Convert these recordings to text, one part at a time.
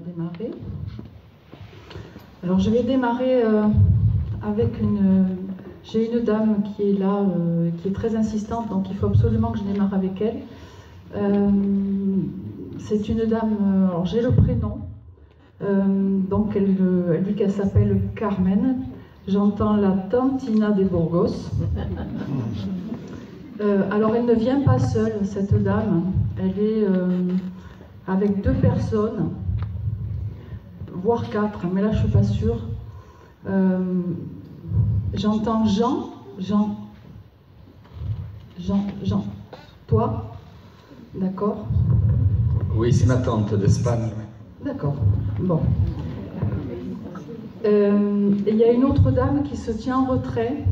démarrer. Alors je vais démarrer avec j'ai une dame qui est là, qui est très insistante, donc il faut absolument que je démarre avec elle. C'est une dame, alors j'ai le prénom, donc elle dit qu'elle s'appelle Carmen. J'entends la Tantina de Burgos. Alors elle ne vient pas seule, cette dame, elle est avec 2 personnes, voire 4, mais là je ne suis pas sûre. J'entends Jean. Toi? D'accord? Oui, c'est ma tante d'Espagne. D'accord, bon. Et il y a une autre dame qui se tient en retrait,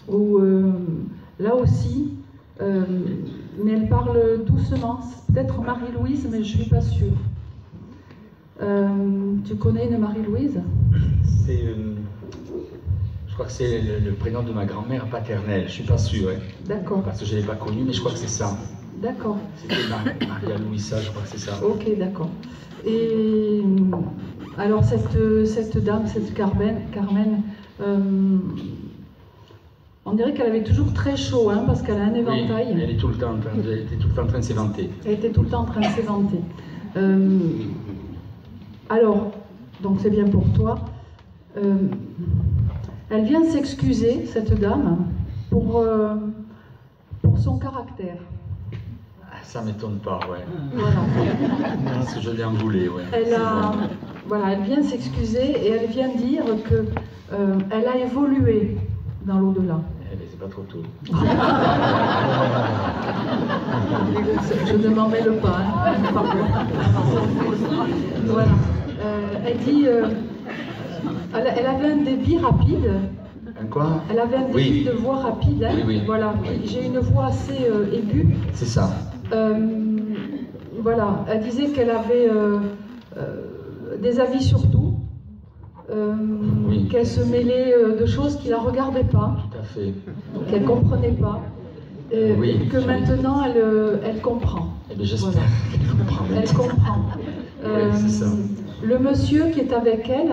où là aussi, mais elle parle doucement, c'est peut-être Marie-Louise, mais je ne suis pas sûre. Tu connais une Marie-Louise? Je crois que c'est le prénom de ma grand-mère paternelle, je ne suis pas sûre. Hein. D'accord. Parce que je ne l'ai pas connue, mais je crois que c'est ça. D'accord. C'était Maria Louisa, je crois que c'est ça. Ok, d'accord. Et alors cette dame, cette Carmen, on dirait qu'elle avait toujours très chaud, hein, parce qu'elle a un éventail. Oui, elle était tout le temps en train de s'éventer. Elle était tout le temps en train de s'éventer. Alors, donc c'est bien pour toi. Elle vient s'excuser, cette dame, pour son caractère. Ça ne m'étonne pas, ouais. Voilà. Parce que je l'ai engoulée, ouais. Elle vient s'excuser et elle vient dire qu'elle a évolué dans l'au-delà. Mais c'est pas trop tôt. Je ne m'en mêle pas. Hein. Voilà. Elle dit... elle avait un débit rapide. Quoi? Elle avait un débit de voix rapide. Hein. Oui. Voilà. J'ai une voix assez aiguë. C'est ça. Voilà. Elle disait qu'elle avait des avis sur tout. Qu'elle se mêlait de choses qui ne la regardaient pas. Tout à fait. Qu'elle ne comprenait pas. Oui, que maintenant elle comprend. Eh bien, j'espère qu'elle comprend. Elle comprend. C'est ça. Le monsieur qui est avec elle,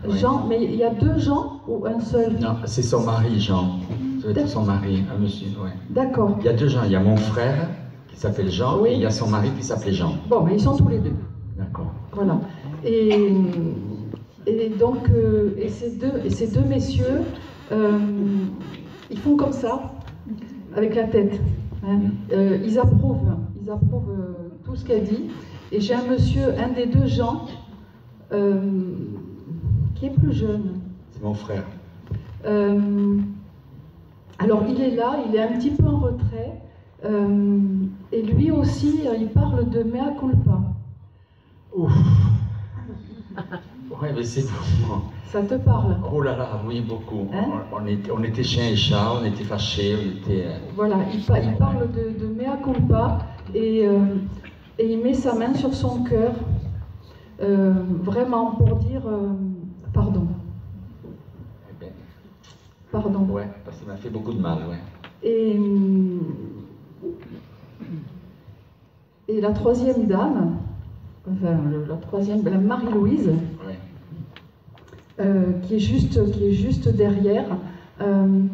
Jean, mais il y a 2 Jean ou un seul? Non, c'est son mari, Jean. Ça doit être son mari, un monsieur, ouais. D'accord. Il y a 2 Jean. Il y a mon frère qui s'appelle Jean et il y a son mari qui s'appelait Jean. Bon, mais ils sont tous les 2. D'accord. Voilà. Et donc, ces deux messieurs, ils font comme ça, avec la tête. Hein. Ils approuvent tout ce qu'elle dit. Et j'ai un monsieur, un des 2 Jean, qui est plus jeune. C'est mon frère. Alors il est là, il est un petit peu en retrait, et lui aussi, il parle de mea culpa. Ouf. Ouais, mais c'est pour... Ça te parle? Oh là là, oui, beaucoup. Hein? On était chien et chat, on était fâchés, on était... Voilà, il parle de mea culpa, et il met sa main sur son cœur, vraiment pour dire pardon. Eh bien, pardon. Ouais, parce qu'il m'a fait beaucoup de mal, ouais. Et la 3e dame, la Marie-Louise, Ouais. qui est juste derrière, elle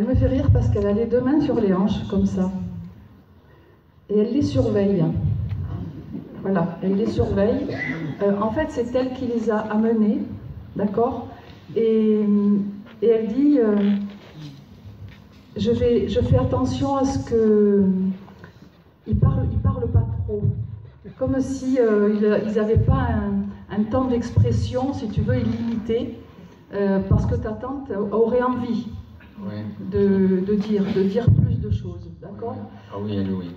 me fait rire parce qu'elle a les 2 mains sur les hanches, comme ça. Et elle les surveille. Voilà, elle les surveille. En fait, c'est elle qui les a amenés, d'accord? Et elle dit, je fais attention à ce que ils parlent pas trop, comme si ils n'avaient pas un temps d'expression, si tu veux, illimité, parce que ta tante aurait envie. Ouais. De dire plus de choses, d'accord? Ouais. Ah oui, elle, oui.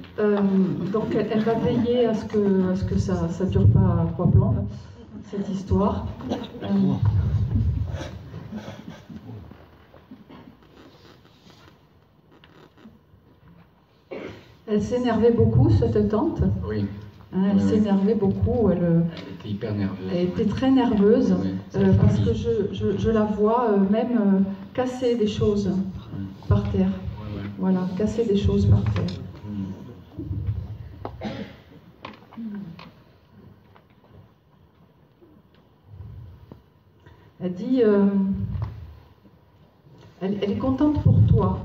Donc elle va veiller à ce que ça ne dure pas à 3 plombes, cette histoire. Elle s'énervait beaucoup, cette tante. Oui. Hein, elle s'énervait beaucoup. Elle était hyper nerveuse. Elle était très nerveuse, parce que je la vois même casser des choses par terre. Voilà, casser des choses par terre. Elle dit, elle est contente pour toi,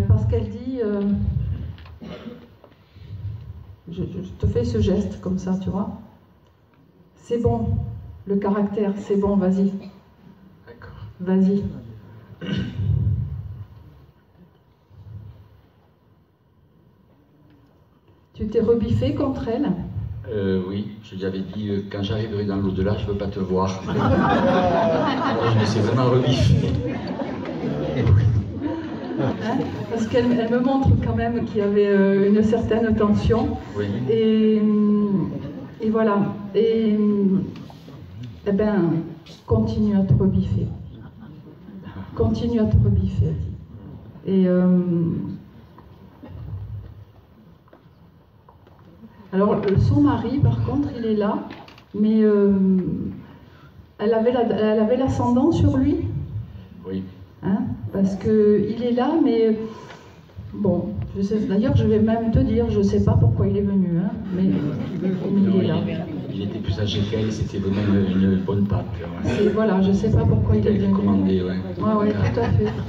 parce qu'elle dit, je te fais ce geste comme ça, tu vois. C'est bon, le caractère, c'est bon, vas-y. D'accord. Vas-y. Tu t'es rebiffé contre elle? Oui, je lui avais dit quand j'arriverai dans l'au-delà, je ne veux pas te voir. Alors je me suis vraiment rebiffé. Hein, parce qu'elle me montre quand même qu'il y avait une certaine tension. Oui. Et voilà. Et eh ben, continue à te rebiffer. Continue à te rebiffer. Et alors, son mari, par contre, il est là, mais elle avait l'ascendant sur lui. Oui. Hein, parce qu'il est là, mais bon, d'ailleurs, je vais même te dire, je ne sais pas pourquoi il est venu, hein, mais il est là. Il était plus âgé qu'elle, c'était vraiment une bonne patte. Voilà, je ne sais pas pourquoi il est venu. Commandé, ouais. Ouais,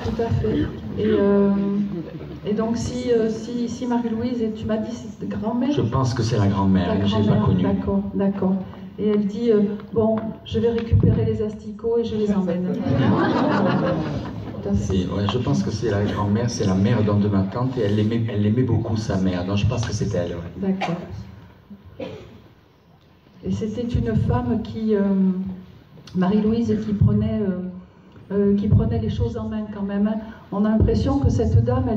tout à fait. Et donc, si Marie-Louise, et tu m'as dit c'est grand-mère? Je pense que c'est la grand-mère, je n'ai pas connue. D'accord. Et elle dit, bon, je vais récupérer les asticots et je les emmène. Ouais, je pense que c'est la grand-mère, c'est la mère de ma tante, et elle aimait beaucoup sa mère, donc je pense que c'est elle. Ouais. D'accord. Et c'était une femme qui, Marie-Louise, qui prenait les choses en main quand même. Hein. On a l'impression que cette dame,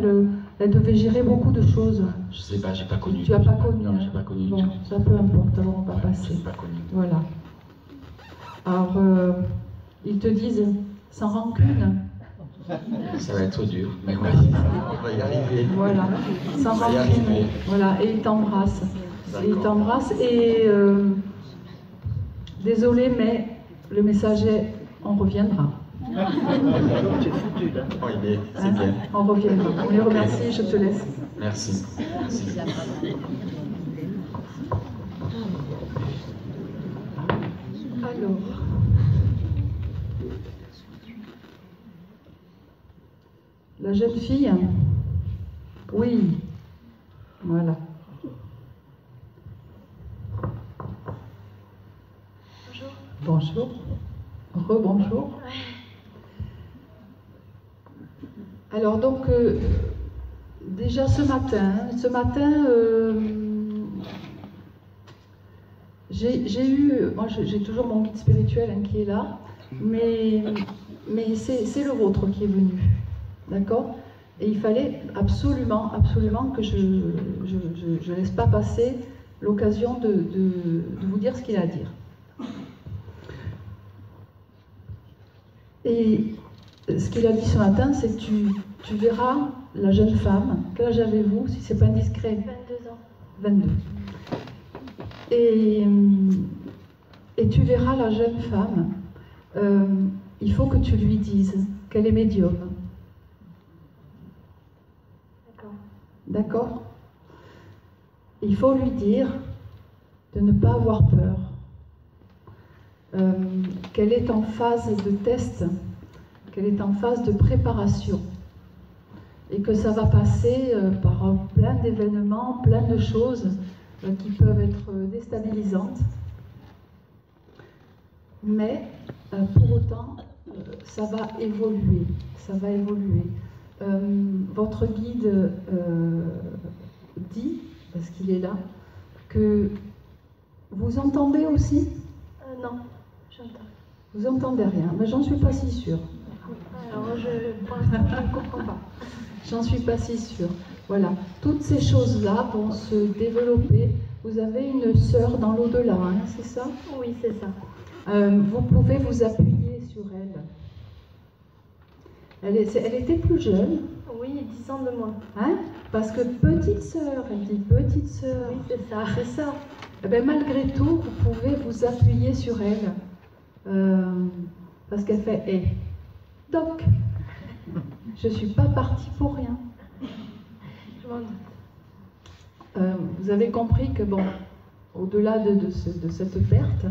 elle devait gérer beaucoup de choses. Je sais pas, j'ai pas connu. Tu n'as pas connu? Non, j'ai pas connu. Bon, ça peu importe, alors on va passer. Je n'ai pas connu. Voilà. Alors, ils te disent, sans rancune. Ça va être dur, mais ouais, on va y arriver. Voilà, sans rancune. Voilà, et il t'embrasse. Et désolé, mais le messager, on reviendra. C'est foutu là. Oui, mais c'est bien. On reviendra. On les remercie, je te laisse. Merci. Alors. La jeune fille? Oui. Voilà. Bonjour. Rebonjour. Alors donc, déjà ce matin, j'ai toujours mon guide spirituel qui est là, mais c'est le vôtre qui est venu. D'accord? Et il fallait absolument que je laisse pas passer l'occasion de vous dire ce qu'il a à dire. Et ce qu'il a dit ce matin, c'est que tu verras la jeune femme. Quel âge avez-vous, si c'est pas indiscret? 22 ans. 22. Et tu verras la jeune femme. Il faut que tu lui dises qu'elle est médium. D'accord? Il faut lui dire de ne pas avoir peur, qu'elle est en phase de test, qu'elle est en phase de préparation, et que ça va passer par plein d'événements, plein de choses qui peuvent être déstabilisantes, mais pour autant, ça va évoluer, votre guide dit, parce qu'il est là, que vous entendez aussi? Non, j'entends. Vous entendez rien, mais j'en suis pas si sûre. Alors pour l'instant, je ne comprends pas. J'en suis pas si sûre. Voilà, toutes ces choses-là vont se développer. Vous avez une sœur dans l'au-delà, hein, c'est ça? Oui, c'est ça. Vous pouvez vous appuyer sur elle. Elle était plus jeune. Oui, 10 ans de moins. Hein? Parce que petite sœur, elle dit petite sœur. Oui, c'est ça. C'est ça. Eh bien, malgré tout, vous pouvez vous appuyer sur elle. Parce qu'elle fait hey, toc. Je ne suis pas partie pour rien. Je m'en doute. Vous avez compris que, bon, au-delà de cette perte,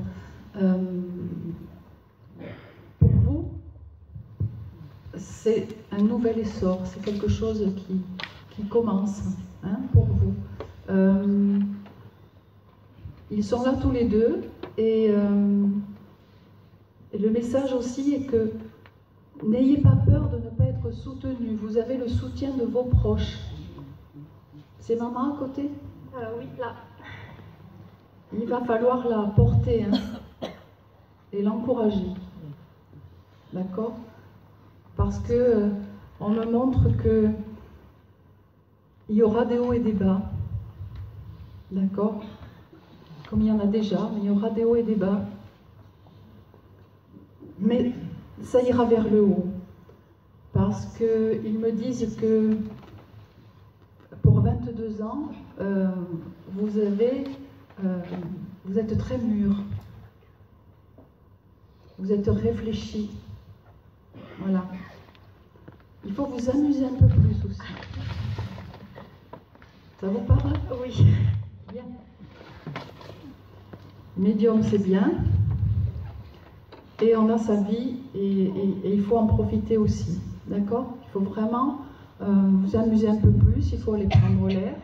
c'est un nouvel essor, c'est quelque chose qui commence pour vous. Ils sont là tous les deux et le message aussi est que n'ayez pas peur de ne pas être soutenu. Vous avez le soutien de vos proches. C'est maman à côté? Oui, là. Il va falloir la porter et l'encourager. D'accord? Parce que on me montre que il y aura des hauts et des bas. D'accord? Comme il y en a déjà, mais il y aura des hauts et des bas. Mais ça ira vers le haut. Parce qu'ils me disent que pour 22 ans, vous êtes très mûr. Vous êtes réfléchi. Voilà. Il faut vous amuser un peu plus aussi. Ça vous parle? Oui. Bien. Médium, c'est bien. Et on a sa vie et il faut en profiter aussi. D'accord? Il faut vraiment vous amuser un peu plus, il faut aller prendre l'air.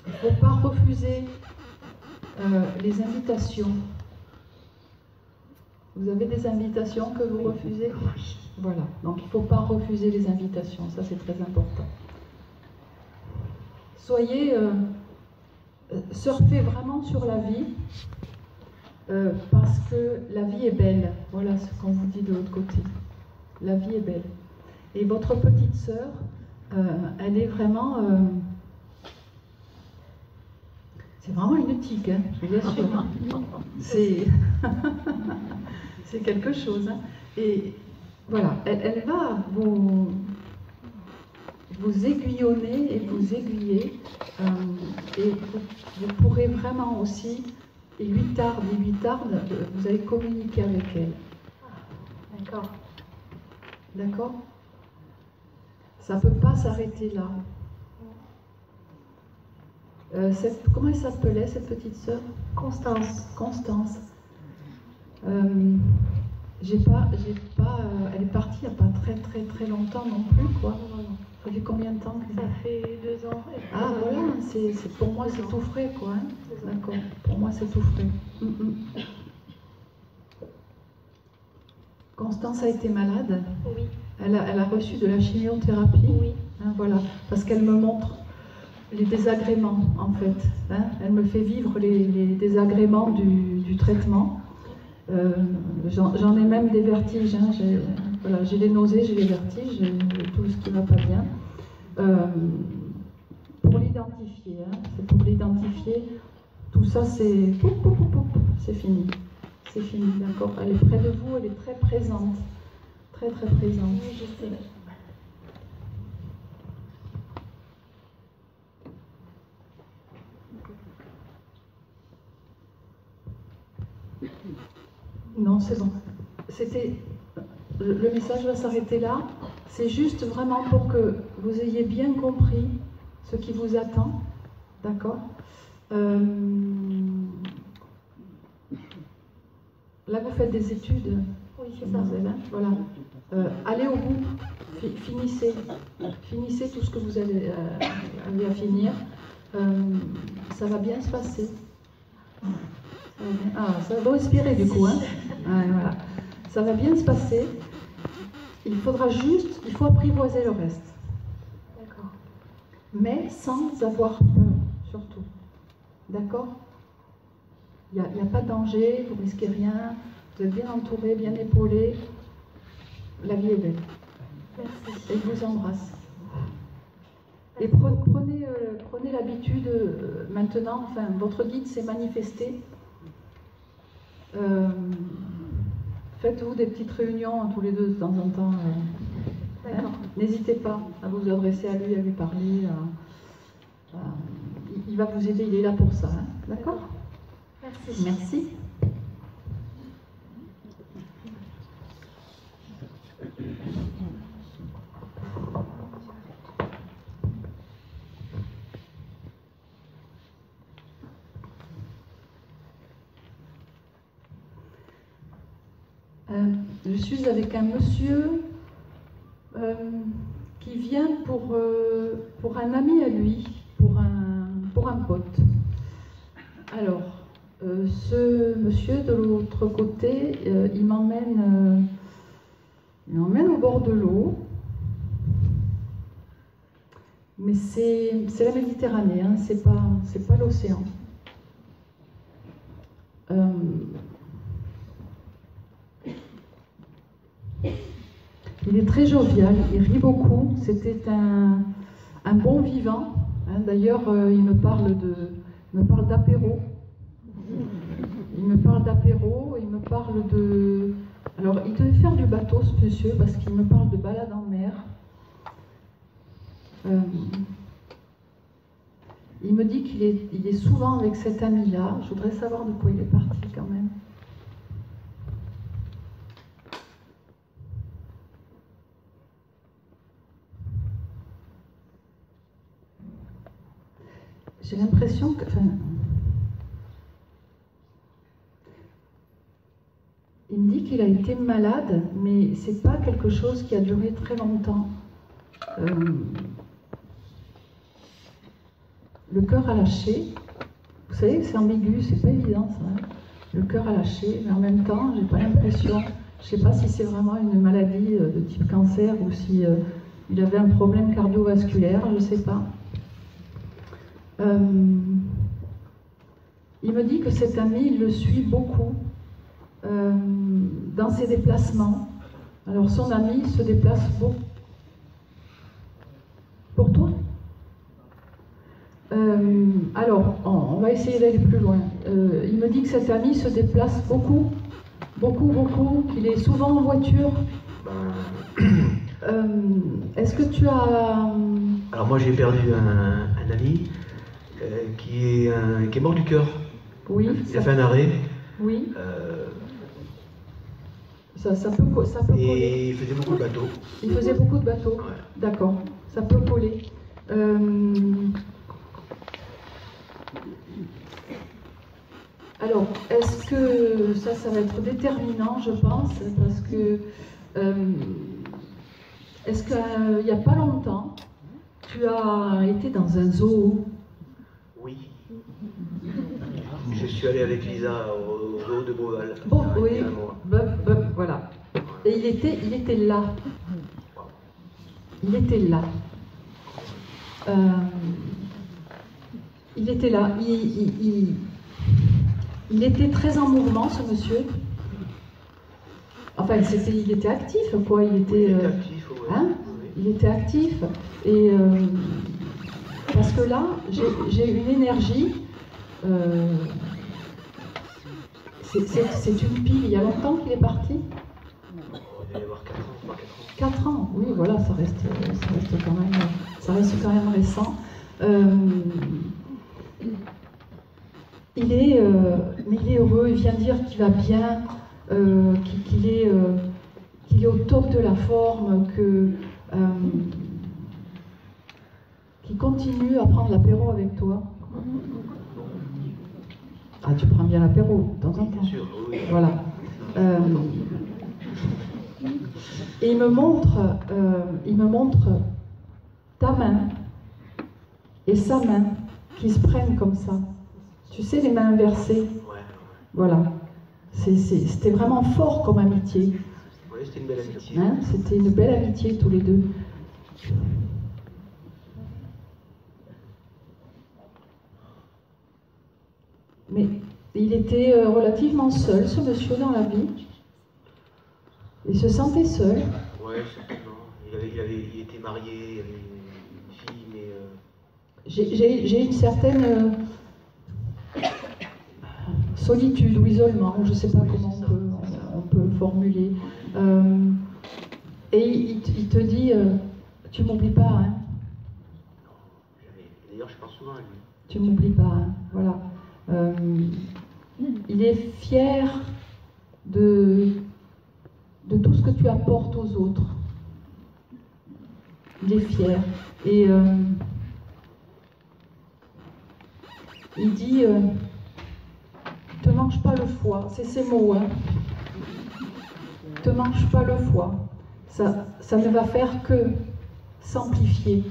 Il ne faut pas refuser les invitations. Vous avez des invitations que vous refusez? Oui. Voilà, donc il ne faut pas refuser les invitations, ça c'est très important. Soyez, surfez vraiment sur la vie, parce que la vie est belle. Voilà ce qu'on vous dit de l'autre côté. La vie est belle. Et votre petite sœur, elle est vraiment... c'est vraiment une tique, je vous assure. C'est c'est quelque chose. Et voilà, elle va vous aiguillonner et vous aiguiller. Et vous pourrez vraiment aussi, et lui tarde, vous allez communiquer avec elle. D'accord. D'accord? Ça ne peut pas s'arrêter là. Comment elle s'appelait, cette petite sœur? Constance. Constance. Elle est partie il n'y a pas très longtemps non plus, quoi. Ça fait combien de temps que... Ça fait 2 ans. Ah voilà, pour moi c'est tout frais, quoi. D'accord, pour moi c'est tout frais. Constance a été malade. Oui. Elle a reçu de la chimiothérapie. Oui. Voilà, parce qu'elle me montre les désagréments, en fait. Elle me fait vivre les désagréments du traitement. J'en ai même des vertiges. J'ai les nausées, j'ai les vertiges, j'ai tout ce qui ne va pas bien. Pour l'identifier, c'est pour l'identifier. Tout ça, c'est fini. C'est fini, d'accord? Elle est près de vous, elle est très présente. Très présente. Oui, je sais. Non, c'est bon. Le message va s'arrêter là. C'est juste vraiment pour que vous ayez bien compris ce qui vous attend. D'accord? Là, vous faites des études. Oui, c'est ça. Mademoiselle, voilà. Allez au bout. Finissez tout ce que vous avez à finir. Ça va bien se passer. Ça va respirer du coup. Voilà. Ça va bien se passer. Il faut apprivoiser le reste. D'accord. Mais sans avoir peur, surtout. D'accord? Il n'y a pas de danger, vous ne risquez rien, vous êtes bien entouré, bien épaulé. La vie est belle. Merci. Et je vous embrasse. Et prenez l'habitude maintenant, enfin, votre guide s'est manifesté. Faites-vous des petites réunions tous les deux de temps en temps. D'accord. N'hésitez pas à vous adresser à lui, à lui parler. Il va vous aider, il est là pour ça. D'accord? Merci. Merci. Je suis avec un monsieur qui vient pour un ami à lui, pour un pote. Alors, ce monsieur de l'autre côté, il m'emmène au bord de l'eau. Mais c'est la Méditerranée, hein, c'est pas l'océan. Il est très jovial, il rit beaucoup, c'était un bon vivant. Hein, d'ailleurs, il me parle d'apéro. Il me parle d'apéro, il me parle de... Alors, il devait faire du bateau, ce monsieur, parce qu'il me parle de balade en mer. Il me dit qu'il est souvent avec cet ami-là. Je voudrais savoir de quoi il est parti quand même. J'ai l'impression que... il me dit qu'il a été malade, mais c'est pas quelque chose qui a duré très longtemps. Le cœur a lâché. Vous savez, c'est ambigu, c'est pas évident ça. Hein. Le cœur a lâché, mais en même temps, j'ai pas l'impression. Je sais pas si c'est vraiment une maladie de type cancer ou si il avait un problème cardiovasculaire, je sais pas. Il me dit que cet ami, il le suit beaucoup dans ses déplacements. Alors son ami se déplace beaucoup. Pour toi ? Alors, on va essayer d'aller plus loin. Il me dit que cet ami se déplace beaucoup, qu'il est souvent en voiture. Est-ce que tu as... Alors moi j'ai perdu un ami qui est mort du cœur. Oui. Il a fait un arrêt. Oui. Ça peut coller. Et il faisait beaucoup de bateaux. Il faisait beaucoup de bateaux. Ouais. D'accord. Ça peut coller. Alors, est-ce que ça va être déterminant, je pense, parce que est-ce qu'il n'y a pas longtemps, tu as été dans un zoo? Oui. Je suis allé avec Lisa au zoo de Beauval. Bon, oui, voilà. Et il était là. Il était là. Il était là. Il était très en mouvement, ce monsieur. Enfin, il était actif, quoi. Il était actif, ouais. Hein, oui. Il était actif. Et parce que là, j'ai une énergie. C'est une pile. Il y a longtemps qu'il est parti. Il va y avoir 4 ans, 4 ans, oui, voilà, ça reste quand même récent. Mais il est heureux, il vient dire qu'il va bien, qu'il est au top de la forme, qu'il continue à prendre l'apéro avec toi. Ah, tu prends bien l'apéro, de temps en temps. Bien sûr, oui. Voilà. Et il me montre ta main et sa main qui se prennent comme ça. Tu sais, les mains inversées. Ouais. Voilà. C'était vraiment fort comme amitié. Oui, c'était une belle amitié. Hein, c'était une belle amitié tous les deux. Mais il était relativement seul, ce monsieur, dans la vie. Il se sentait seul. Oui, certainement. Il était marié, il avait une fille, mais... J'ai une certaine solitude ou isolement, je ne sais pas comment on peut formuler. Et il te dit, tu m'oublies pas, hein. Non, d'ailleurs, je pense souvent à lui. Tu m'oublies pas, hein. Voilà. Il est fier de tout ce que tu apportes aux autres. Il est fier. Et il dit, te mange pas le foie, c'est ces mots, hein. Te mange pas le foie. ça ne va faire que s'amplifier,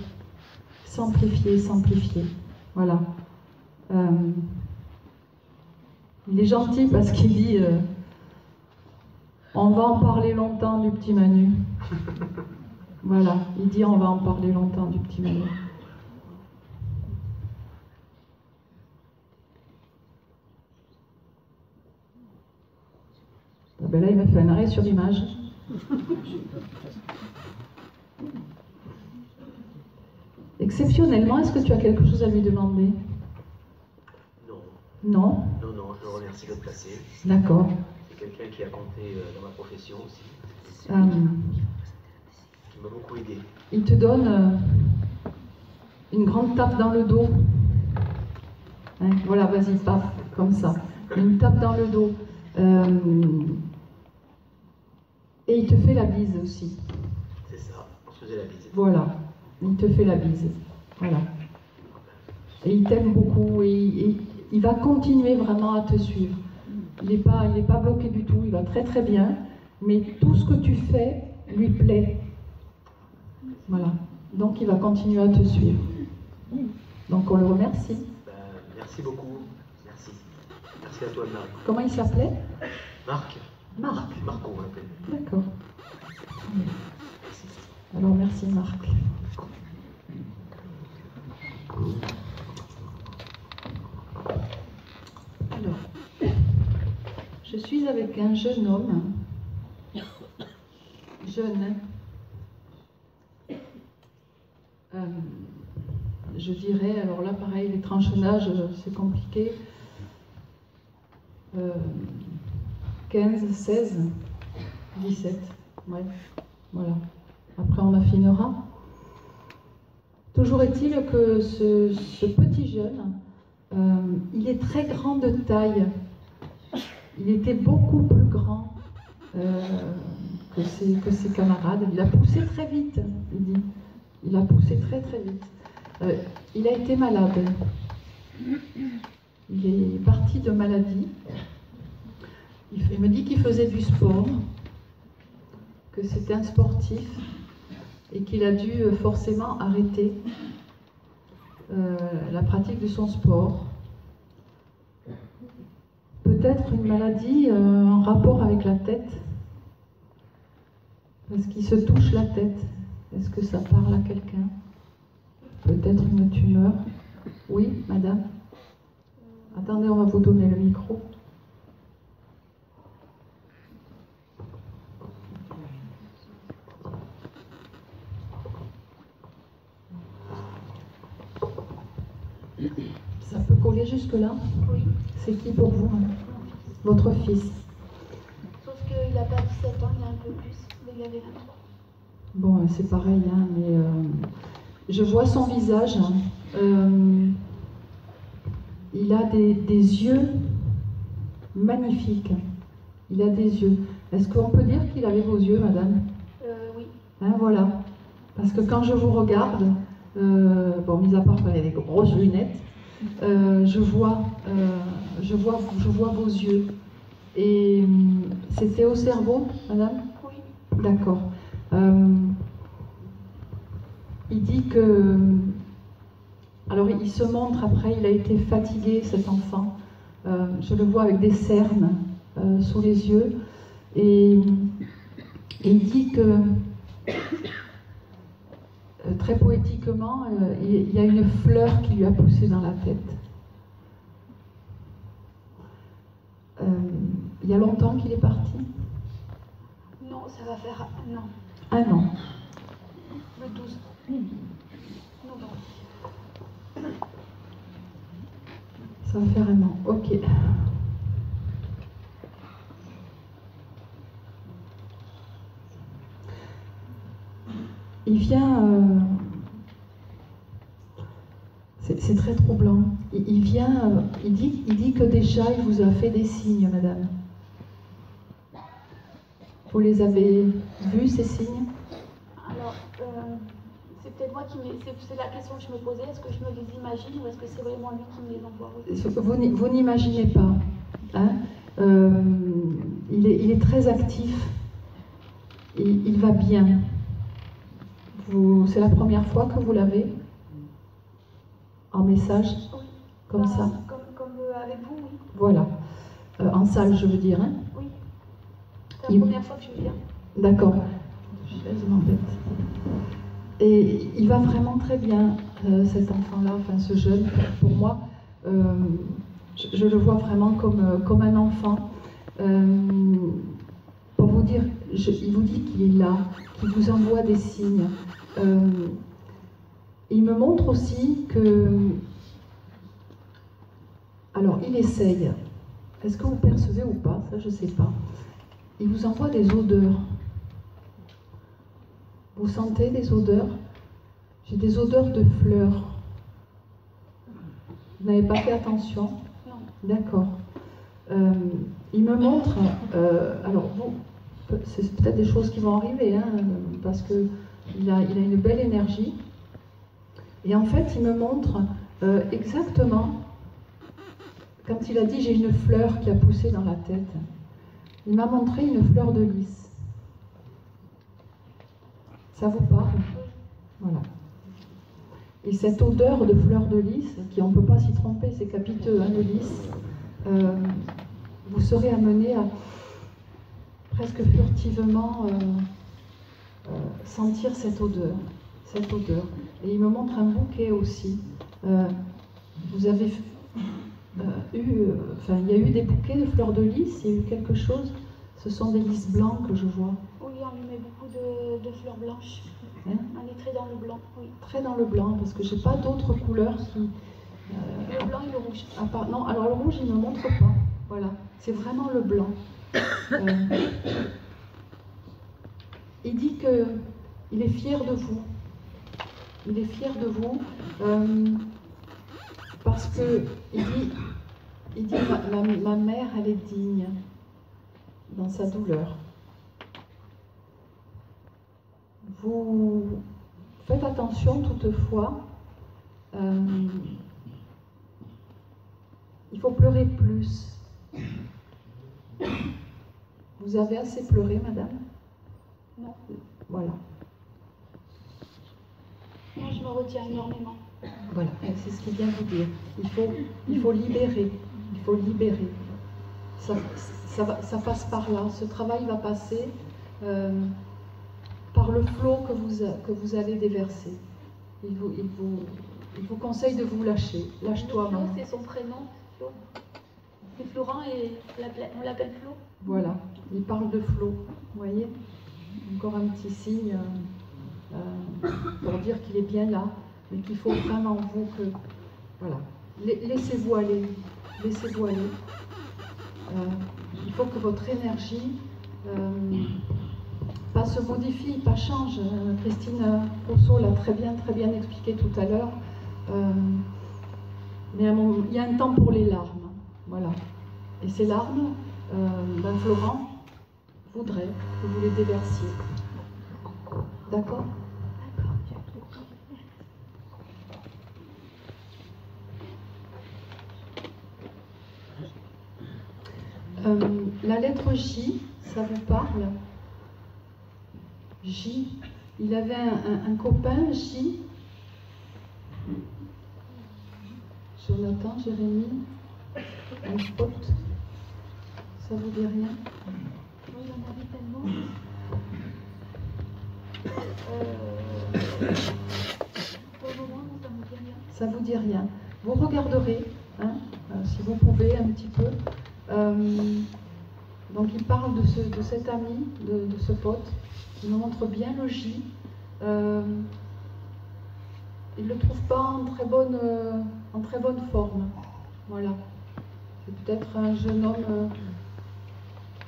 s'amplifier, s'amplifier. Voilà. Il est gentil parce qu'il dit on va en parler longtemps du petit Manu. Voilà, il dit on va en parler longtemps du petit Manu. Ah ben là, il m'a fait un arrêt sur image. Exceptionnellement, est-ce que tu as quelque chose à lui demander? Non. Non? Non, non, je le remercie d'être placé. D'accord. C'est quelqu'un qui a compté dans ma profession aussi. Qui m'a beaucoup aidé. Il te donne une grande tape dans le dos. Hein, voilà, vas-y, paf, comme ça. Une tape dans le dos. Et il te fait la bise aussi. C'est ça, on se faisait la bise. Voilà, il te fait la bise. Voilà. Et il t'aime beaucoup et il va continuer vraiment à te suivre. Il n'est pas bloqué du tout, il va très très bien. Mais tout ce que tu fais lui plaît. Voilà. Donc il va continuer à te suivre. Donc on le remercie. Merci beaucoup. Merci. Merci à toi, Marie. Comment il s'appelait? Marc. Marc. Marco, on l'appelle. D'accord. Alors merci Marc. Alors, je suis avec un jeune homme. Jeune. Je dirais, alors là pareil, les tranchages, c'est compliqué. 15, 16, 17, ouais, voilà. Après on affinera. Toujours est-il que ce petit jeune, il est très grand de taille. Il était beaucoup plus grand que ses camarades. Il a poussé très vite, il dit. Il a poussé très très vite. Il a été malade. Il est parti de maladie. Il me dit qu'il faisait du sport, que c'était un sportif et qu'il a dû forcément arrêter la pratique de son sport. Peut-être une maladie en rapport avec la tête, parce qu'il se touche la tête. Est-ce que ça parle à quelqu'un? Peut-être une tumeur? Oui, madame? Attendez, on va vous donner le micro. Ça peut coller jusque-là? Oui. C'est qui pour vous? Votre fils? Sauf qu'il n'a pas 17 ans, il a un peu plus, mais il avait 23. Bon, c'est pareil, hein, mais je vois son visage. Il a des yeux magnifiques. Il a des yeux. Est-ce qu'on peut dire qu'il avait vos yeux, madame? Oui. Hein, voilà. Parce que quand je vous regarde, bon, mis à part qu'il y a des grosses lunettes, je vois vos yeux. Et c'était au cerveau, madame? Oui. D'accord. Il dit que... Alors il se montre après, il a été fatigué, cet enfant. Je le vois avec des cernes sous les yeux. Et il dit que, très poétiquement, il y a une fleur qui lui a poussé dans la tête. Il y a longtemps qu'il est parti? Non, ça va faire un an. Un an. Le 12 novembre. Ça va faire un an, ok. Il vient... c'est très troublant. Il vient... il dit que déjà il vous a fait des signes, madame. Vous les avez vus, ces signes? Alors, c'est peut-être moi qui me... C'est la question que je me posais. Est-ce que je me les imagine ou est-ce que c'est vraiment lui qui me les envoie? Vous n'imaginez pas. Hein, il est très actif. il va bien. C'est la première fois que vous l'avez en message, Oui. comme ça. Comme avec vous, oui. Voilà. En salle, je veux dire. Hein. Oui. C'est la première fois que je viens. D'accord. Je m'embête. Et il va vraiment très bien, cet enfant-là, enfin ce jeune. Pour moi, je le vois vraiment comme un enfant. Pour vous dire, il vous dit qu'il est là, qu'il vous envoie des signes. Il me montre aussi que... Alors, il essaye. Est-ce que vous percevez ou pas? Ça, je ne sais pas. Il vous envoie des odeurs. Vous sentez des odeurs? J'ai des odeurs de fleurs. Vous n'avez pas fait attention? Non. D'accord. Il me montre... alors, vous, c'est peut-être des choses qui vont arriver, hein, parce qu'il a une belle énergie. Et en fait, il me montre exactement... Quand il a dit « j'ai une fleur qui a poussé dans la tête », il m'a montré une fleur de lys. Ça vous parle? Voilà. Et cette odeur de fleur de lys, qui on ne peut pas s'y tromper, c'est capiteux, hein, le lys, vous serez amené à presque furtivement sentir cette odeur. Et il me montre un bouquet aussi. Vous avez il y a eu des bouquets de fleurs de lys, il y a eu quelque chose. Ce sont des lys blancs que je vois. Oui, on lui met beaucoup de fleurs blanches. Hein? On est très dans le blanc, oui. Très dans le blanc, parce que j'ai pas d'autres couleurs qui... Le blanc et le rouge. Non, alors le rouge, il ne me montre pas. Voilà, c'est vraiment le blanc. Il dit qu'il est fier de vous. Il est fier de vous parce que il dit ma mère, elle est digne dans sa douleur. Vous faites attention toutefois. Il faut pleurer plus. Vous avez assez pleuré, madame? Non. Voilà. Moi, je me retiens énormément. Voilà, c'est ce qu'il vient de vous dire. Il faut libérer. Il faut libérer. Ça passe par là. Ce travail va passer par le flot que vous allez déverser. Il vous conseille de vous lâcher. Lâche-toi, Flo, maman. c'est son prénom. Flo. C'est Florent et on l'appelle Flo. Voilà, il parle de flot. Vous voyez? Encore un petit signe pour dire qu'il est bien là, mais qu'il faut vraiment vous que... Voilà. Laissez-vous aller. Laissez-vous aller. Il faut que votre énergie pas se modifie, pas change. Christine Rousseau l'a très bien expliqué tout à l'heure. Mais il y a un temps pour les larmes. Voilà. Et ces larmes, Florent voudrait que vous les déversiez. D'accord? La lettre J, ça vous parle? J. Il avait un copain, J. Jonathan, Jérémy, un pote. Ça vous dit rien? Oui, il y en avait tellement. Pour le moment, ça ne me dit rien. Ça vous dit rien. Vous regarderez, hein, si vous pouvez, un petit peu. Donc il parle de cet ami, de ce pote, qui nous montre bien le J. Il ne le trouve pas en très bonne forme. Voilà. C'est peut-être un jeune homme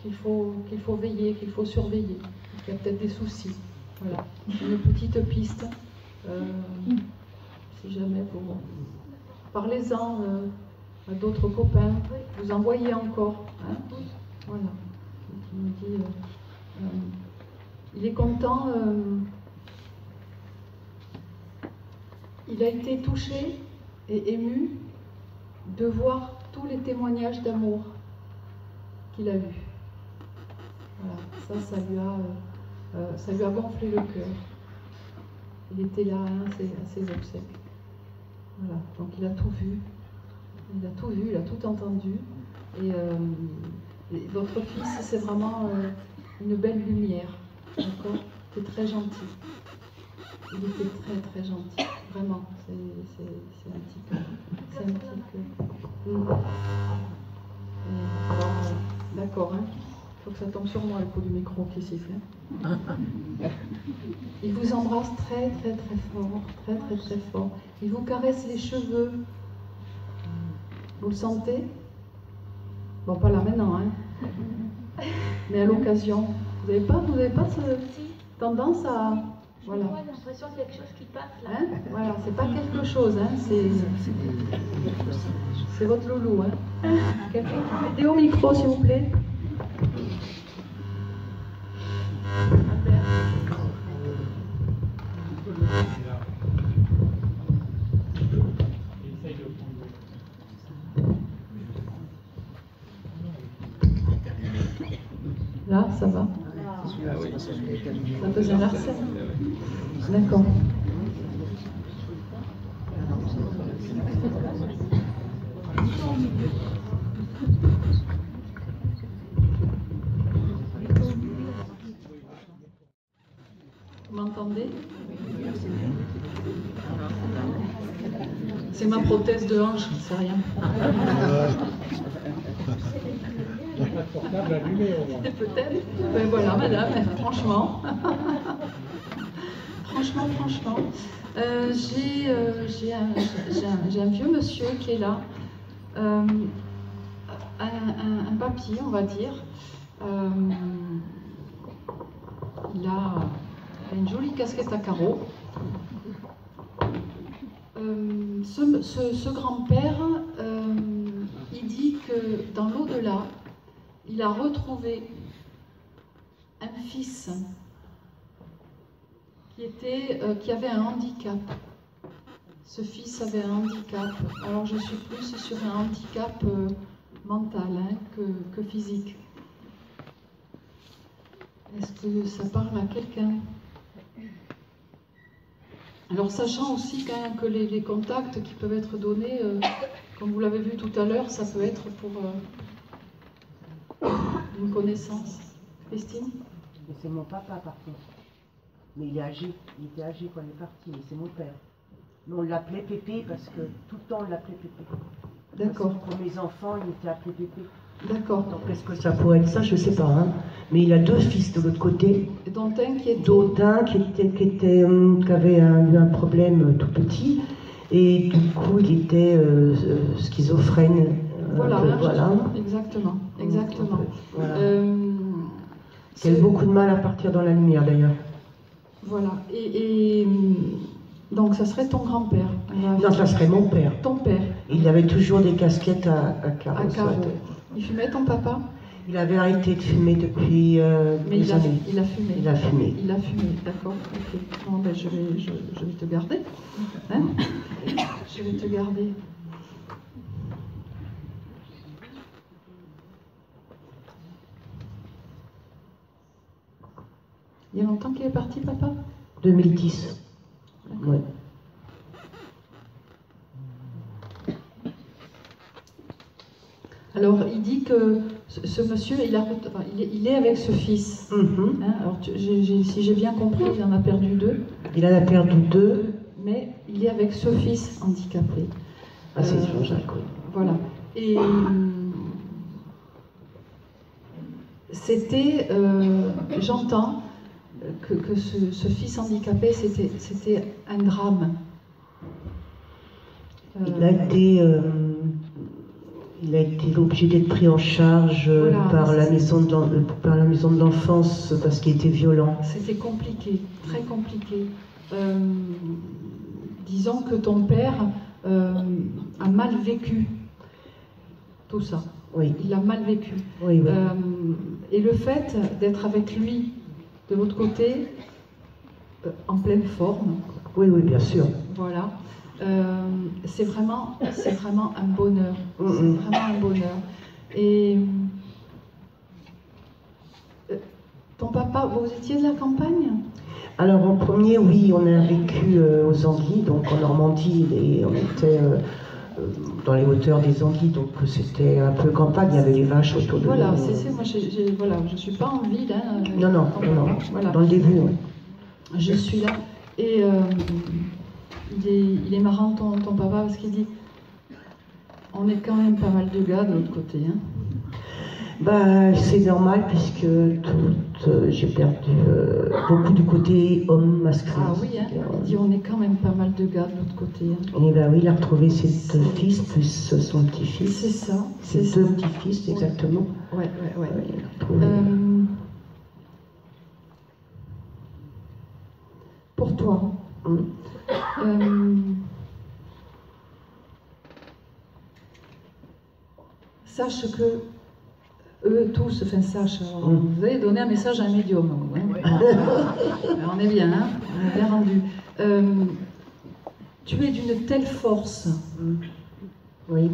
qu'il faut veiller, qu'il faut surveiller. Il y a peut-être des soucis. Voilà. Une petite piste. Si jamais vous... Parlez-en à d'autres copains. Vous en voyez encore. Hein? Voilà. Il me dit... il est content... il a été touché et ému de voir tous les témoignages d'amour qu'il a eus. Voilà, ça lui a ça lui a gonflé le cœur. Il était là hein, à ses obsèques. Voilà, donc il a tout vu. Il a tout vu, il a tout entendu. Et votre fils, c'est vraiment une belle lumière. D'accord? Il était très gentil. Il était très très gentil. Vraiment, c'est un petit peu. C'est un petit peu. D'accord, hein? Il faut que ça tombe sur moi le coup du micro qui siffle. Hein? Il vous embrasse très très très fort, très très très fort. Il vous caresse les cheveux. Vous le sentez? Bon, pas là maintenant, hein? Mais à l'occasion. Vous n'avez pas cette tendance à... Voilà. J'ai l'impression qu'il y a quelque chose qui passe là. Hein? Voilà, c'est pas quelque chose, hein? C'est votre loulou, hein? Quelqu'un qui fait des hauts micros, s'il vous plaît. Là, ça va. Ça faisait l'arsène. D'accord. Vous m'entendez? C'est ma prothèse de hanche, c'est rien. Peut-être. Ben voilà, madame, franchement. Franchement. J'ai un vieux monsieur qui est là. Un papy, on va dire. Il a une jolie casquette à carreaux. Ce grand-père, il dit que dans l'au-delà, il a retrouvé un fils qui avait un handicap. Ce fils avait un handicap. Alors je suis plus sur un handicap mental hein, que physique. Est-ce que ça parle à quelqu'un? Alors sachant aussi quand même que les contacts qui peuvent être donnés, comme vous l'avez vu tout à l'heure, ça peut être pour une connaissance. Christine? C'est mon papa par contre. Mais il est âgé, il était âgé quand il est parti, mais c'est mon père. Mais on l'appelait Pépé parce que tout le temps on l'appelait Pépé. D'accord. Pour mes enfants, il était appelé Pépé. D'accord. Donc est-ce que ça pourrait être ça? Je ne sais pas. Hein. Mais il a deux fils de l'autre côté. Dont un qui était... Dont un qui avait eu un problème tout petit. Et du coup, il était schizophrène. Voilà, voilà. Exactement. Voilà. Il a eu beaucoup de mal à partir dans la lumière d'ailleurs. Voilà. Et donc ça serait ton grand-père? Non, ça serait mon père. Ton père? Il avait toujours des casquettes à carreaux. À carreaux. Il fumait ton papa? Il avait arrêté de fumer depuis des années. Il a fumé. Il a fumé. Il a fumé, d'accord. Ok. Bon, ben, je vais te garder. Hein? Je vais te garder. Il y a longtemps qu'il est parti, papa? 2010. Ouais. Alors, il dit que ce monsieur, il est avec ce fils. Mm-hmm. Hein, alors, si j'ai bien compris, il en a perdu deux. Il en a perdu deux. Mais il est avec ce fils handicapé. Ah, c'est Jean-Jacques, oui. Voilà. Et c'était, j'entends que ce fils handicapé, c'était un drame. Il a été obligé d'être pris en charge voilà, par la maison de l'enfance parce qu'il était violent. C'était compliqué, très compliqué. Disons que ton père a mal vécu tout ça. Oui. Il a mal vécu. Oui, oui. Et le fait d'être avec lui de l'autre côté, en pleine forme. Oui, oui, bien sûr. Voilà. C'est vraiment un bonheur. Mm-hmm. C'est vraiment un bonheur. Et ton papa, vous étiez de la campagne? Alors en premier, oui, on a vécu aux Anguilles, donc en Normandie, et on était dans les hauteurs des Anguilles, donc c'était un peu campagne, il y avait les vaches autour de Voilà, nous. moi voilà, je ne suis pas en ville. Hein, Non, voilà. dans le début, oui. Je suis là. Et il est marrant ton papa parce qu'il dit on est quand même pas mal de gars de l'autre côté. Hein. Bah, c'est normal puisque j'ai perdu beaucoup du côté homme masculin. Ah oui, hein. Il dit on est quand même pas mal de gars de l'autre côté. Hein. Et ben oui, il a retrouvé ses deux fils plus son petit-fils. C'est ça. Ses deux petits-fils, exactement. Ouais. Il a retrouvé... Pour toi, sache que eux tous, sachent, vous avez donné un message à un médium. Hein. On est bien, hein, on est bien rendu. Tu es d'une telle force. Oui.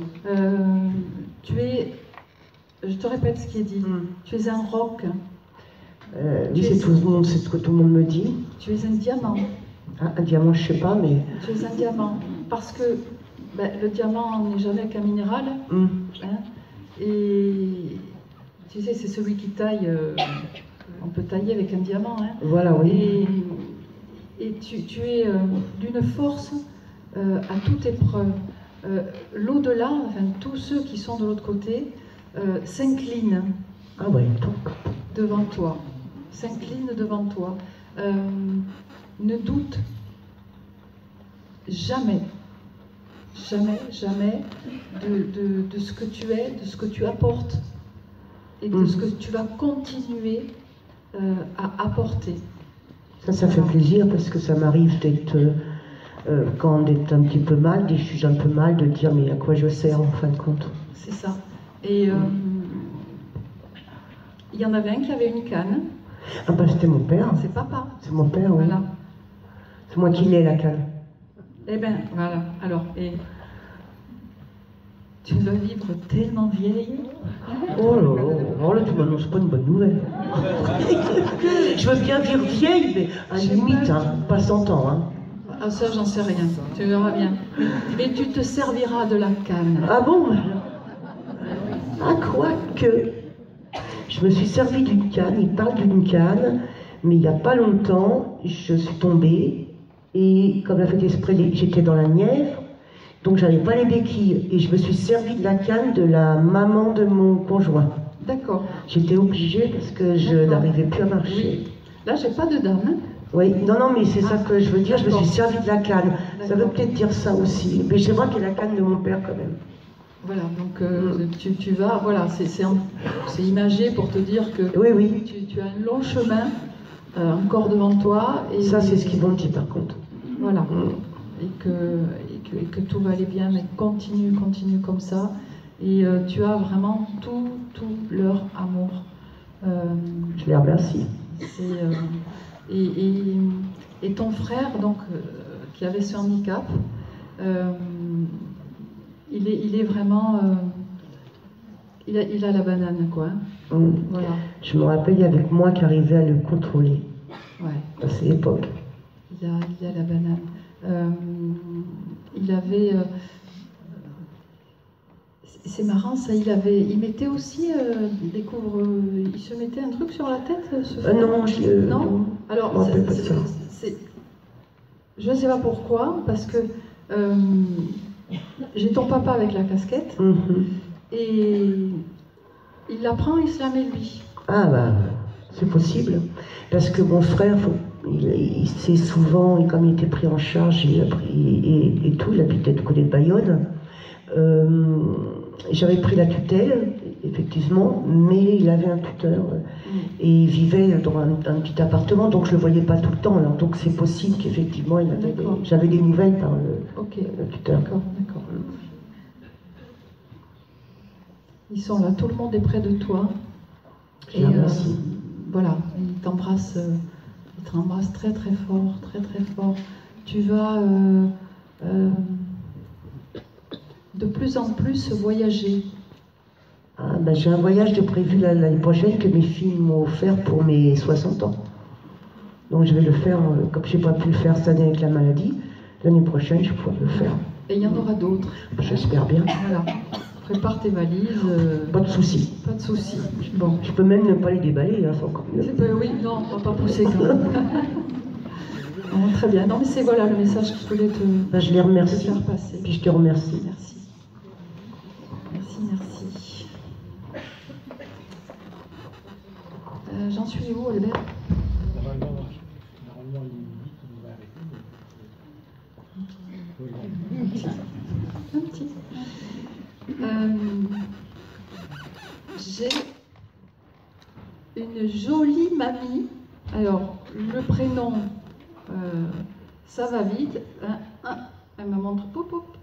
Je te répète ce qui est dit. Tu es un roc. Oui, c'est ce que tout le monde me dit. Tu es un diamant. Ah, un diamant, je sais pas, mais... Tu es un diamant. Parce que le diamant n'est jamais qu'un minéral. Hein, et tu sais, c'est celui qui taille. On peut tailler avec un diamant. Hein. Voilà, oui. Et tu es d'une force à toute épreuve. L'au-delà, enfin, tous ceux qui sont de l'autre côté, s'inclinent devant toi. S'inclinent devant toi. Ne doute jamais de ce que tu es, de ce que tu apportes et de ce que tu vas continuer à apporter. Ça fait plaisir parce que ça m'arrive d'être, quand on est un petit peu mal, je suis un peu mal, de dire mais à quoi je sers en fin de compte. C'est ça. Et il y en avait un qui avait une canne. Ah bah c'était mon père. C'est papa. C'est mon père, oui. Voilà. C'est moi qui l'ai la canne. Eh bien, voilà. Alors, tu vas vivre tellement vieille. Oh là, tu m'annonces pas une bonne nouvelle. Je veux bien dire vieille, mais à la limite, pas 100 ans. Hein. Ah ça, j'en sais rien. Tu verras bien. Mais tu te serviras de la canne. Ah bon? Ah, quoique. Je me suis servi d'une canne, il parle d'une canne, mais il n'y a pas longtemps, je suis tombée, et comme l'a fait exprès, j'étais dans la Nièvre, donc j'avais pas les béquilles, et je me suis servi de la canne de la maman de mon conjoint. D'accord. J'étais obligée parce que je n'arrivais plus à marcher. Oui. Là, j'ai pas de dame. Hein. Oui, non, mais c'est ça que je veux dire, je me suis servi de la canne. Ça veut peut-être dire ça aussi, mais c'est vrai qu'il y a la canne de mon père quand même. Voilà, donc tu vas, voilà, c'est imagé pour te dire que oui. Tu as un long chemin encore devant toi. Et ça, c'est ce qu'ils m'ont dit par contre. Voilà, et que tout va aller bien, mais continue comme ça. Et tu as vraiment tout leur amour. Je les remercie. Et ton frère, donc, qui avait ce handicap, il est vraiment... il a la banane, quoi. Voilà. Je me rappelle, il y avait que moi qui arrivais à le contrôler. Ouais. À cette époque. Il a la banane. Il avait... c'est marrant, ça, il mettait aussi il se mettait un truc sur la tête, ce frère? Non. Alors, je ne sais pas pourquoi, parce que j'ai ton papa avec la casquette, et il la prend et se la met lui. Ah bah, c'est possible. Parce que mon frère, il s'est souvent, et comme il était pris en charge, il habitait du côté de Bayonne, j'avais pris la tutelle, effectivement, mais il avait un tuteur et il vivait dans un petit appartement, donc je ne le voyais pas tout le temps. Alors, donc c'est possible qu'effectivement, j'avais des nouvelles par le tuteur. D'accord. Ils sont là, tout le monde est près de toi. Et voilà, ils t'embrassent très très fort, très très fort. Tu vas de plus en plus voyager Ah, ben, j'ai un voyage de prévu l'année prochaine que mes filles m'ont offert pour mes 60 ans. Donc je vais le faire, comme je n'ai pas pu le faire cette année avec la maladie, l'année prochaine je pourrai le faire. Et il y en aura d'autres. J'espère bien. Voilà. Prépare tes valises. Pas de soucis. Pas de soucis. Bon. Je peux même ne pas les déballer, hein, c'est encore mieux. Oui, non, on va pas pousser quand même. Non, très bien. Non, mais c'est voilà le message que je voulais Ben, je les remercie. faire passer. Puis je te remercie. Merci. Merci, merci. J'en suis où, Albert? Normalement, il dit qu'il va arrêter. Un petit. J'ai une jolie mamie. Alors, le prénom, ça va vite. Elle me montre,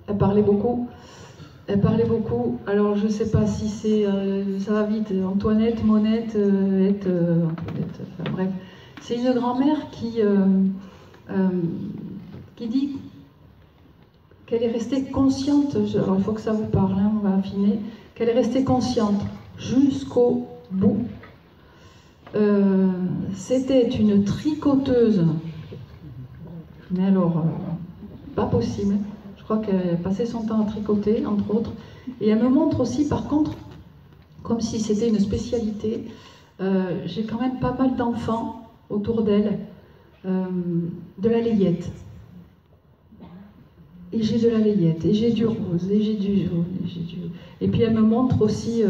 elle parlait beaucoup. Elle parlait beaucoup. Alors, je ne sais pas si c'est, ça va vite, Antoinette, Monette, Antoinette, enfin bref. C'est une grand-mère qui dit qu'elle est restée consciente, alors il faut que ça vous parle, hein, on va affiner, qu'elle est restée consciente jusqu'au bout. C'était une tricoteuse, mais alors, pas possible. Je crois qu'elle passait son temps à tricoter, entre autres. Et elle me montre aussi, par contre, comme si c'était une spécialité, j'ai quand même pas mal d'enfants autour d'elle, de la layette. Et j'ai de la layette, et j'ai du rose, et j'ai du jaune, et j'ai du... Et puis elle me montre aussi,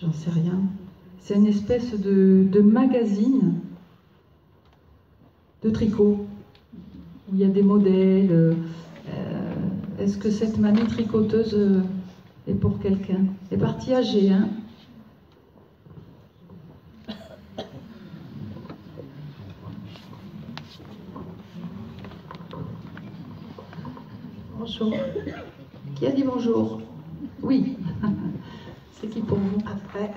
j'en sais rien, c'est une espèce de magazine de tricot, où il y a des modèles. Est-ce que cette mamie tricoteuse est pour quelqu'un? Elle est partie âgée, hein? Bonjour. Qui a dit bonjour? Oui. C'est qui pour vous? Après,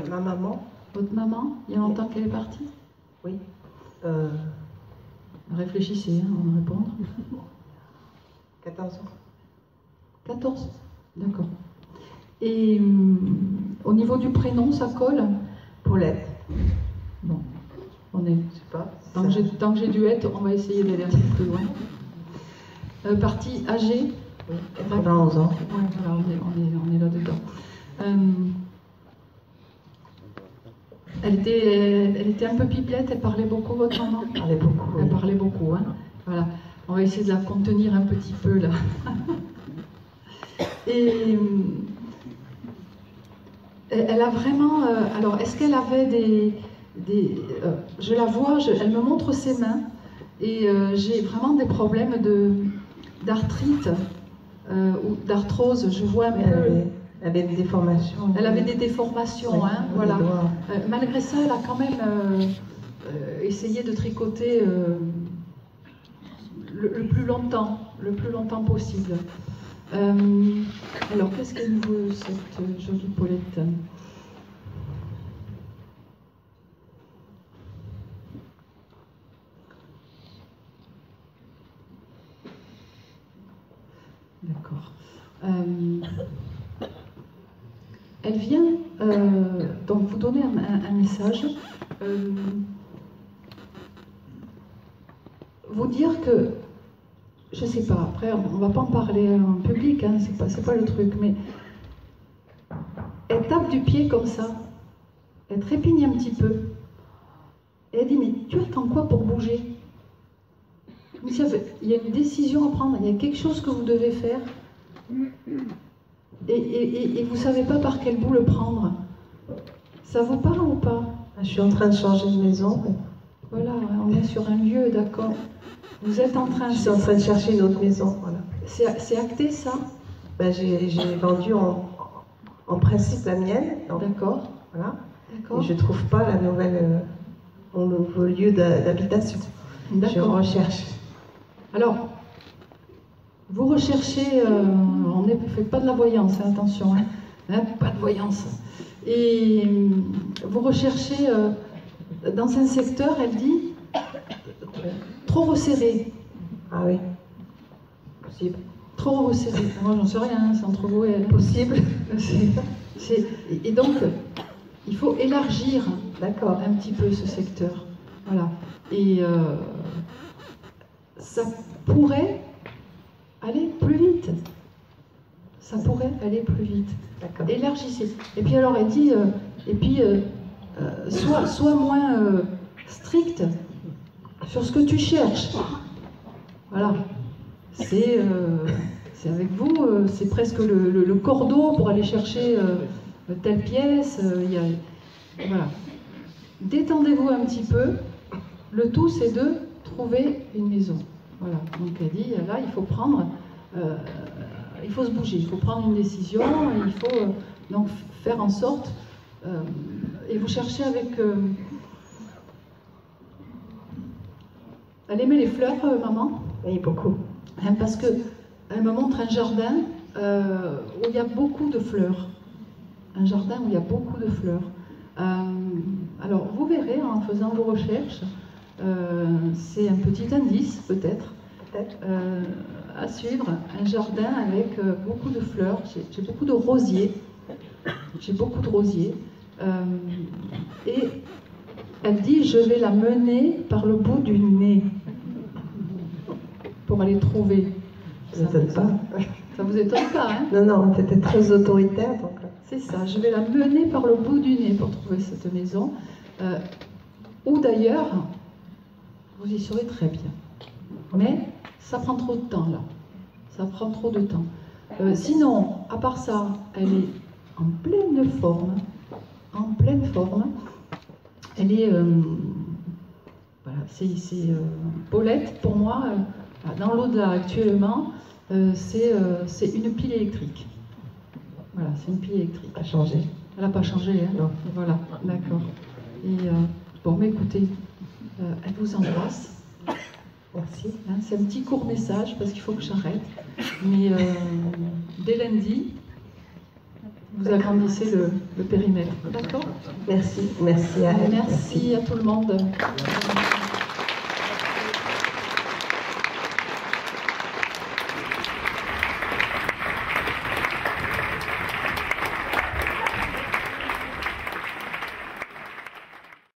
ma maman. Votre maman? Il y a longtemps qu'elle est partie? Oui. Réfléchissez, hein, on va répondre. 14 ans. 14? D'accord. Et au niveau du prénom, ça colle? Paulette. Bon, on est... Je sais pas. Tant que j'ai dû être, on va essayer d'aller un petit peu plus loin. Partie âgée? Oui, 91 ans. Ouais, voilà, on est là-dedans. Elle était un peu pipelette, elle parlait beaucoup, votre maman? Elle parlait beaucoup. Elle parlait beaucoup, hein. Voilà. On va essayer de la contenir un petit peu, là. Et elle a vraiment... alors, est-ce qu'elle avait je la vois, elle me montre ses mains, et j'ai vraiment des problèmes d'arthrite ou d'arthrose, je vois un peu... Elle avait des déformations. Elle avait des déformations, oui, hein, voilà. Malgré ça, elle a quand même essayé de tricoter le plus longtemps possible. Alors, qu'est-ce qu'elle veut, cette jolie Paulette? D'accord. Elle vient donc vous donner un message, vous dire que, je sais pas, après on va pas en parler en public, hein, c'est pas le truc, mais elle tape du pied comme ça, elle trépigne un petit peu, et elle dit, mais tu attends quoi pour bouger? Il y a une décision à prendre, il y a quelque chose que vous devez faire. Et vous ne savez pas par quel bout le prendre. Ça vous parle ou pas? Je suis en train de changer de maison. Voilà, on est sur un lieu, d'accord. Vous êtes en train... Je suis en train de chercher une autre maison, voilà. C'est acté, ça? Ben, j'ai vendu en principe la mienne. D'accord. Voilà. D'accord. Et je ne trouve pas mon nouveau lieu d'habitation. Je recherche. Alors, vous recherchez, faites pas de la voyance, hein, attention, hein, pas de voyance. Et vous recherchez dans un secteur, elle dit, trop resserré. Ah oui, possible. Trop resserré. Moi, j'en sais rien, c'est entre vous et elle. Possible. Et donc, il faut élargir un petit peu ce secteur. Voilà. Et ça pourrait aller plus vite. Ça pourrait aller plus vite. Élargissez. Et puis alors, elle dit, sois moins strict sur ce que tu cherches. Voilà. C'est avec vous, c'est presque le cordeau pour aller chercher telle pièce. Voilà. Détendez-vous un petit peu. Le tout, c'est de trouver une maison. Voilà. Donc elle dit, là, il faut prendre, il faut se bouger, il faut prendre une décision, il faut donc faire en sorte, et vous cherchez avec... Elle aimait les fleurs, maman? Oui, beaucoup. Parce qu'elle me montre un jardin où il y a beaucoup de fleurs. Un jardin où il y a beaucoup de fleurs. Alors, vous verrez en faisant vos recherches, c'est un petit indice peut-être à suivre. Un jardin avec beaucoup de fleurs. J'ai beaucoup de rosiers. J'ai beaucoup de rosiers. Et elle dit, je vais la mener par le bout du nez pour aller trouver. Ça ne m'étonne pas. Ça vous étonne pas, hein? Non, non, c'était très autoritaire. Donc... C'est ça, je vais la mener par le bout du nez pour trouver cette maison. Ou d'ailleurs, vous y serez très bien. Mais ça prend trop de temps, là. Ça prend trop de temps. Sinon, à part ça, elle est en pleine forme. En pleine forme. Elle est... voilà, c'est Paulette, pour moi, dans l'au-delà actuellement, c'est une pile électrique. Voilà, c'est une pile électrique. Elle n'a pas changé. Elle n'a pas changé, hein? Non. Voilà, d'accord. Et bon, mais écoutez, elle vous embrasse. Merci. Hein, c'est un petit court message parce qu'il faut que j'arrête. Mais dès lundi, vous agrandissez le périmètre. D'accord? Merci. Merci à elle. Merci à tout le monde.